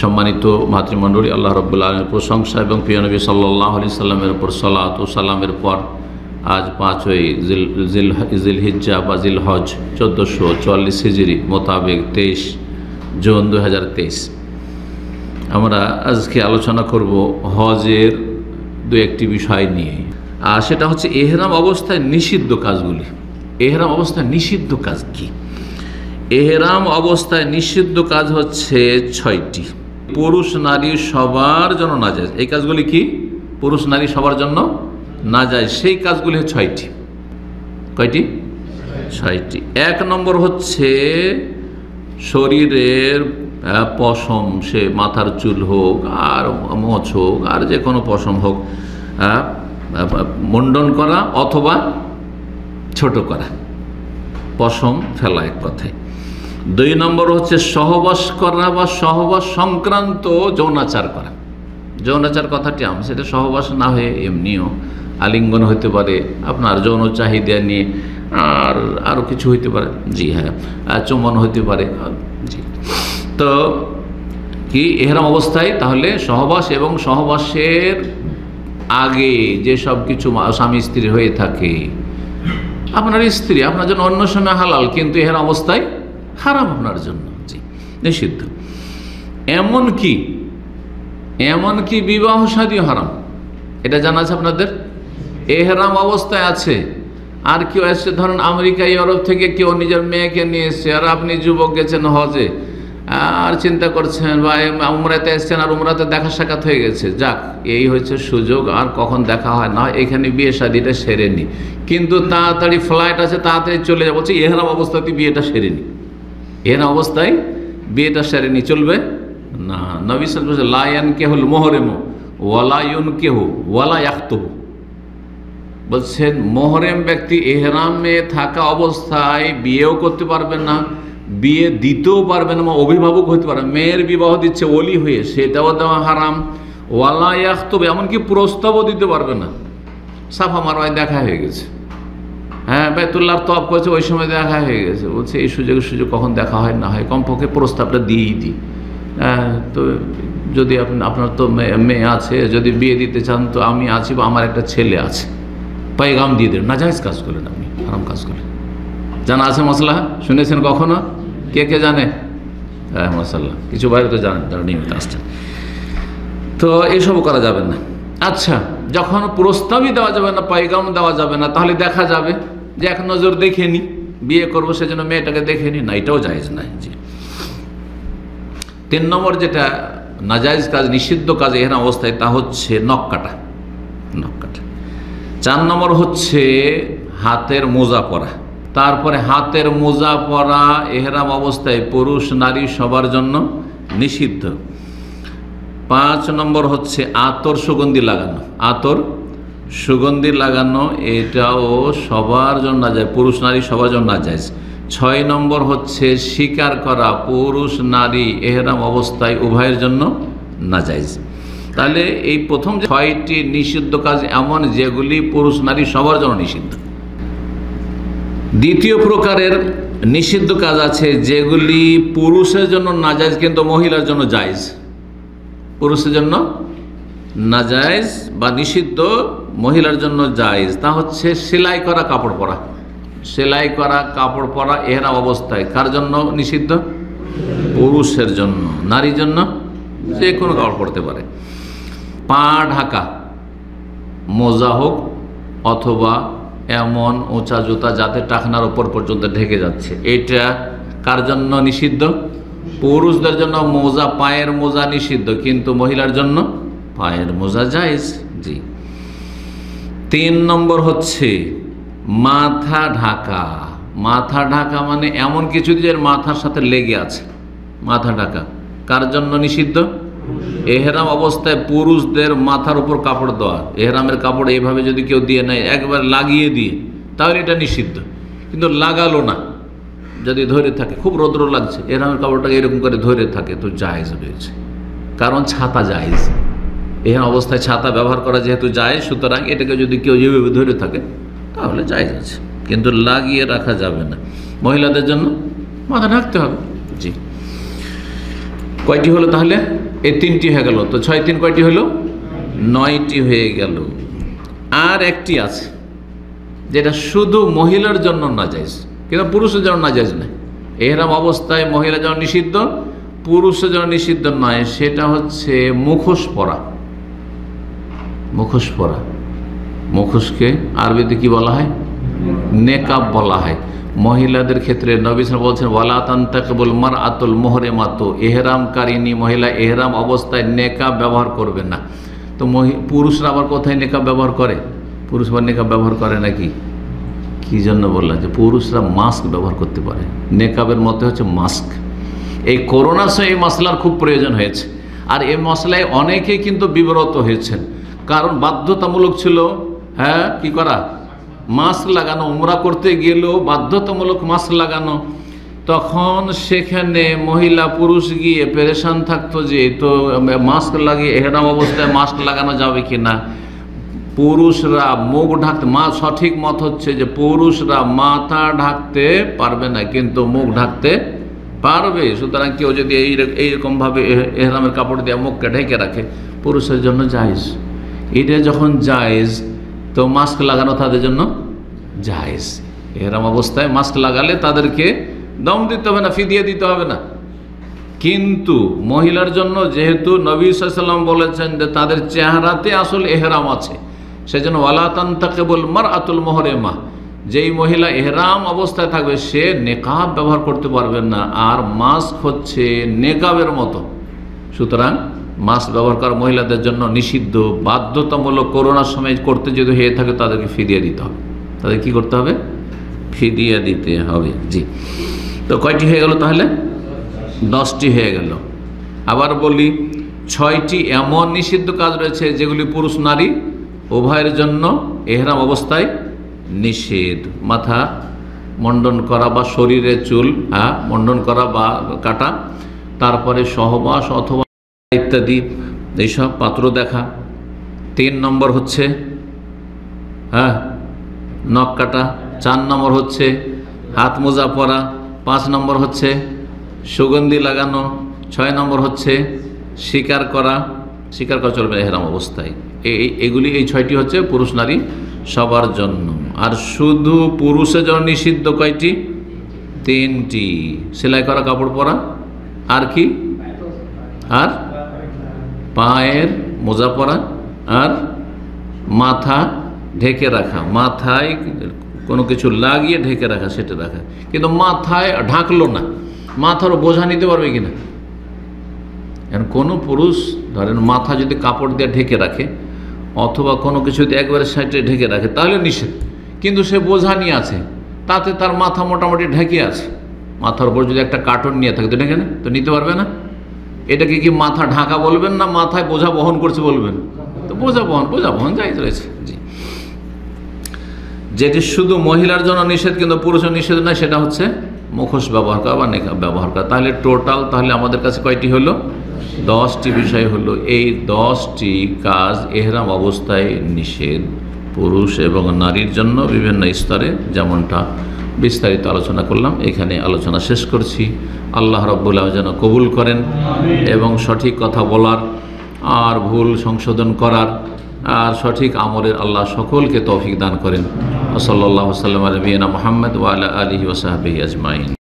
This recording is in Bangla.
সম্মানিত মাতৃমণ্ডলী, আল্লাহ রাব্বুল আলামিনের প্রশংসা এবং প্রিয় নবী সাল্লাল্লাহু আলাইহি সাল্লামের উপর সালাত ও সালামের পর আজ 5ই জিলহিজ্জা বা জিলহজ 1444 হিজরি মোতাবেক 23 জুন 2023 আমরা আজকে আলোচনা করব হজের দু একটি বিষয় নিয়ে। আর সেটা হচ্ছে এহরাম অবস্থায় নিষিদ্ধ কাজগুলি। এহরাম অবস্থায় নিষিদ্ধ কাজ কি? এহরাম অবস্থায় নিষিদ্ধ কাজ হচ্ছে 6টি। পুরুষ নারী সবার জন্য নাজায়েজ। এই কাজগুলি কি? পুরুষ নারী সবার জন্য নাজায়েজ। সেই কাজগুলি 6টি। কয়টি? 6টি। 1 নম্বর হচ্ছে শরীরের পশম, সে মাথার চুল হোক আর মোচ হোক আর যে কোনো পশম হোক, মুন্ডন করা অথবা ছোট করা, পশম ফেলা এক কথায়। 2 নম্বর হচ্ছে সহবাস করা বা সহবাস সংক্রান্ত যৌনাচার করা। যৌনাচার কথাটি আমি সেটা সহবাস না হয়ে এমনিও আলিঙ্গন হইতে পারে, আপনার যৌন চাহিদা নিয়ে আর আরও কিছু হইতে পারে। জি হ্যাঁ, চুম্বন হইতে পারে। জি, তো কি এহরাম অবস্থায় তাহলে সহবাস এবং সহবাসের আগে যেসব কিছু স্বামী স্ত্রী হয়ে থাকে, আপনার স্ত্রী আপনার জন্য অন্য সময় হালাল, কিন্তু এহরাম অবস্থায় হারাম আপনার জন্য। জি, নিষিদ্ধ। এমনকি বিবাহ শাদী হারাম, এটা জানা আছে আপনাদের। এহরাম অবস্থায় আছে আর কেউ এসছে, ধরেন আমেরিকা ইউরোপ থেকে কেউ নিজের মেয়েকে নিয়ে এসছে, আর আপনি যুবক গেছেন হজে আর চিন্তা করছেন, বা উমরাতে এসছেন আর উমরাতে দেখা সাক্ষাৎ হয়ে গেছে, যাক এই হচ্ছে সুযোগ, আর কখন দেখা হয় না, এখানে বিয়ে শাদীটা সেরে নি, কিন্তু তাড়াতাড়ি ফ্লাইট আছে, তাড়াতাড়ি চলে যাবো। বলছে এহরাম অবস্থাতে বিয়েটা সেরে নি। এহরাম অবস্থায় বিয়েটা সেরে নি, চলবে না। নবী সাল্লাল্লাহু আলাইহি ওয়াসাল্লাম লা ইয়ানকিহুল মুহরিমু ওয়ালা ইউনকিহু ওয়ালা ইয়াখতুবু বলছেন, মোহরেম ব্যক্তি এহরামে থাকা অবস্থায় বিয়েও করতে পারবেন না, বিয়ে দিতেও পারবেন না, অভিভাবক হতে পারবেন। মেয়ের বিবাহ দিচ্ছে ওলি হয়ে, সেটাও দেওয়া হারাম। ওয়ালা ইয়াখতুবু, এমনকি প্রস্তাবও দিতে পারবে না। সাফা মারওয়ায় দেখা হয়ে গেছে, হ্যাঁ বাইতুল্লাহর তওয়াফ করেছে, ওই সময় দেখা হয়ে গেছে। বলছে এই সুযোগ কখন দেখা হয় না হয়, কমপক্ষে প্রস্তাবটা দিয়েই দিই। তো যদি আপনার তো মেয়ে আছে, যদি বিয়ে দিতে চান তো আমি আছি, বা আমার একটা ছেলে আছে, পায়গাম দিয়ে দেন। নাজায়েজ কাজ করলেন আপনি, হারাম কাজ করলেন। জানা আছে মশলা? শুনেছেন কখনো? কে জানে? হ্যাঁ মশাল্লাহ, কিছু বাইরে তো জানেন, তারা নিয়মিত আসছেন। তো এসব করা যাবে না। আচ্ছা, যখন প্রস্তাবই দেওয়া যাবে না, পায়গাম দেওয়া যাবে না, তাহলে দেখা যাবে যে এক নজর দেখে নি, বিয়ে করবো সেজন্য মেয়েটাকে দেখে নি, না, এটাও জায়েজ নাই। জি। 3 নম্বর যেটা নাজায়েজ কাজ, নিষিদ্ধ কাজ এহরাম অবস্থায়, তা হচ্ছে নখ কাটা। 4 নম্বর হচ্ছে হাতের মোজা পরা। তারপরে হাতের মোজা পরা এহরাম অবস্থায় পুরুষ নারী সবার জন্য নিষিদ্ধ। 5 নম্বর হচ্ছে আতর সুগন্ধি লাগানো। আতর সুগন্ধি লাগানো এটাও সবার জন্য নাজায়েজ, পুরুষ নারী সবার জন্য নাজায়েজ। 6 নম্বর হচ্ছে শিকার করা, পুরুষ নারী এহরাম অবস্থায় উভয়ের জন্য নাজায়েজ। তাহলে এই প্রথম 6টি নিষিদ্ধ কাজ এমন যেগুলি পুরুষ নারী সবার জন্য নিষিদ্ধ। দ্বিতীয় প্রকারের নিষিদ্ধ কাজ আছে যেগুলি পুরুষের জন্য নাজায়েজ কিন্তু মহিলার জন্য জায়েজ। পুরুষের জন্য নাজায়েজ বা নিষিদ্ধ, মহিলার জন্য জায়েজ। তা হচ্ছে সেলাই করা কাপড় পরা। সেলাই করা কাপড় পরা এহরাম অবস্থায় কার জন্য নিষিদ্ধ? পুরুষের জন্য। নারীর জন্য যে কোনো কাপড় পরতে পারে। পা ঢাকা, মোজা হোক অথবা এমন উঁচা জুতা যাতে টাকনার ওপর পর্যন্ত ঢেকে যাচ্ছে, এটা কার জন্য নিষিদ্ধ? পুরুষদের জন্য মোজা, পায়ের মোজা নিষিদ্ধ, কিন্তু মহিলার জন্য পায়ের মোজা জায়েজ। জি। 3 নম্বর হচ্ছে মাথা ঢাকা। মাথা ঢাকা মানে এমন কিছু যে মাথার সাথে লেগে আছে, মাথা ঢাকা কার জন্য নিষিদ্ধ? এহরাম অবস্থায় পুরুষদের মাথার উপর কাপড় দেওয়া। এহরামের কাপড় এইভাবে যদি কেউ দিয়ে নেয়, একবার লাগিয়ে দিয়ে, তাহলে এটা নিষিদ্ধ। কিন্তু লাগালো না, যদি ধরে থাকে, খুব রৌদ্র লাগছে, এহরামের কাপড়টাকে এরকম করে ধরে থাকে, তো জায়েজ রয়েছে। কারণ ছাতা জায়েজ, এহরাম অবস্থায় ছাতা ব্যবহার করা যেহেতু জায়েজ, সুতরাং এটাকে যদি কেউ যেভাবে ধরে থাকে তাহলে জায়েজ আছে, কিন্তু লাগিয়ে রাখা যাবে না। মহিলাদের জন্য মাথা ঢাকতে হবে। জি। কয়টি হলো তাহলে? এই 3টি হয়ে গেল। তো 6 3 কয়টি হলো? 9টি হয়ে গেল। আর একটি আছে যেটা শুধু মহিলার জন্য নাজায়েজ, কিন্তু পুরুষের জন্য নাজায়েজ নয়। এহরাম অবস্থায় মহিলা যেন নিষিদ্ধ, পুরুষের জন্য নিষিদ্ধ নয়। সেটা হচ্ছে মুখোশ পরা। মুখোশ পরা, মুখোশকে আরবিতে কি বলা হয়? নেকাব বলা হয়। মহিলাদের ক্ষেত্রে নবী সাল্লাল্লাহু আলাইহি ওয়াসাল্লাম বলছেন ওয়ালা তানতাকিবুল মারআতুল মুহরিমাতু, এহরামকারিনী মহিলা এহরাম অবস্থায় নেকাব ব্যবহার করবে না। তো পুরুষরা আবার কোথায় নেকাব ব্যবহার করে? পুরুষ আবার নেকাব ব্যবহার করে নাকি? কি জন্য বললাম যে পুরুষরা মাস্ক ব্যবহার করতে পারে, নেকাবের মধ্যে হচ্ছে মাস্ক। এই করোনার সময় এই মশলার খুব প্রয়োজন হয়েছে। আর এই মশলায় অনেকেই কিন্তু বিব্রত হয়েছেন, কারণ বাধ্যতামূলক ছিল কি করা? মাস্ক লাগানো। উমরা করতে গেলেও বাধ্যতামূলক মাস্ক লাগানো। তখন সেখানে মহিলা পুরুষ গিয়ে পেরেশান থাকতো যে তো মাস্ক লাগিয়ে এহরাম অবস্থায় মাস্ক লাগানো যাবে কি না। পুরুষরা মুখ ঢাকতে, সঠিক মত হচ্ছে যে পুরুষরা মাথা ঢাকতে পারবে না, কিন্তু মুখ ঢাকতে পারবে। সুতরাং কেউ যদি এইরকমভাবে এহরামের কাপড় দিয়ে মুখকে ঢেকে রাখে, পুরুষের জন্য জায়েজ। এটা যখন জায়েজ, তো মাস্ক লাগানো তাদের জন্য জায়েজ। এহরাম অবস্থায় মাস্ক লাগালে তাদেরকে দম দিতে হবে না, ফিদিয়া দিতে হবে না। কিন্তু মহিলার জন্য যেহেতু নবী সাল্লাল্লাহু আলাইহি ওয়াসাল্লাম বলেছেন যে তাদের চেহারাতে আসল এহরাম আছে, সেজন্য ওয়ালা তানতাকিবুল মারআতুল মুহরিমা, যেই মহিলা এহরাম অবস্থায় থাকবে সে নেকাব ব্যবহার করতে পারবেন না। আর মাস্ক হচ্ছে নেকাবের মতো। সুতরাং মাস্ক ব্যবহার করা মহিলাদের জন্য নিষিদ্ধ, বাধ্যতামূলক। করোনার সময় করতে যদি হয়ে থাকে তাদেরকে ফিদিয়া দিতে হবে। তাদের কি করতে হবে? ফিদিয়া দিতে হবে। জি, তো কয়টি হয়ে গেল তাহলে? 10টি হয়ে গেল। আবার বলি, 6টি এমন নিষিদ্ধ কাজ রয়েছে যেগুলি পুরুষ নারী উভয়ের জন্য এহরাম অবস্থায় নিষেধ। মাথা মণ্ডন করা বা শরীরে চুল মণ্ডন করা বা কাটা, তারপরে সহবাস অথবা ইত্যাদি এইসব পাত্র দেখা। 3 নম্বর হচ্ছে নখ কাটা। 4 নম্বর হচ্ছে হাত মোজা পরা। 5 নম্বর হচ্ছে সুগন্ধি লাগানো। 6 নম্বর হচ্ছে শিকার করা। শিকার করা চলবে এহরাম অবস্থায়। এই 6টি হচ্ছে পুরুষ নারী সবার জন্য। আর শুধু পুরুষের জন্য নিষিদ্ধ কয়টি? 3টি। সেলাই করা কাপড় পরা, আর কি? আর পায়ের মোজা পরা, আর মাথা ঢেকে রাখা। মাথায় কোনো কিছু লাগিয়ে ঢেকে রাখা, সেটা রাখা। কিন্তু মাথায় ঢাকলো না, মাথার বোঝা নিতে পারবে কিনা? এখন কোনো পুরুষ ধরেন মাথা যদি কাপড় দিয়ে ঢেকে রাখে অথবা কোনো কিছু দিয়ে একবারে সাইডে ঢেকে রাখে তাহলে নিষেধ। কিন্তু সে বোঝা নিয়ে আছে, তাতে তার মাথা মোটামুটি ঢেকে আছে। মাথার উপর যদি একটা কার্টন নিয়ে থাকে তো ঢেকে না, তো নিতে পারবে না। এটাকে কি মাথা ঢাকা বলবেন না মাথায় বোঝা বহন করছে বলবেন? তো বোঝা বহন জায়েজ রয়েছে। জি, যেটি শুধু মহিলার জন্য নিষেধ কিন্তু পুরুষের নিষেধ নয়, সেটা হচ্ছে মুখোশ ব্যবহার করা বা নেকাব ব্যবহার করা। তাহলে টোটাল আমাদের কাছে কয়টি হলো? 10টি বিষয় হলো। এই 10টি কাজ এহরাম অবস্থায় নিষেধ, পুরুষ এবং নারীর জন্য বিভিন্ন স্তরে, যেমনটা বিস্তারিত আলোচনা করলাম। এখানে আলোচনা শেষ করছি। আল্লাহ রাব্বুল আলামিন যেন কবুল করেন এবং সঠিক কথা বলার আর ভুল সংশোধন করার আর সঠিক আমলের আল্লাহ সকলকে তৌফিক দান করেন। সাল্লাল্লাহু আলাইহি ওয়া সাল্লাম আলা নবিয়িনা মুহাম্মদ ওয়া আলা আলিহি ওয়া সাহবিহি আজমাইন।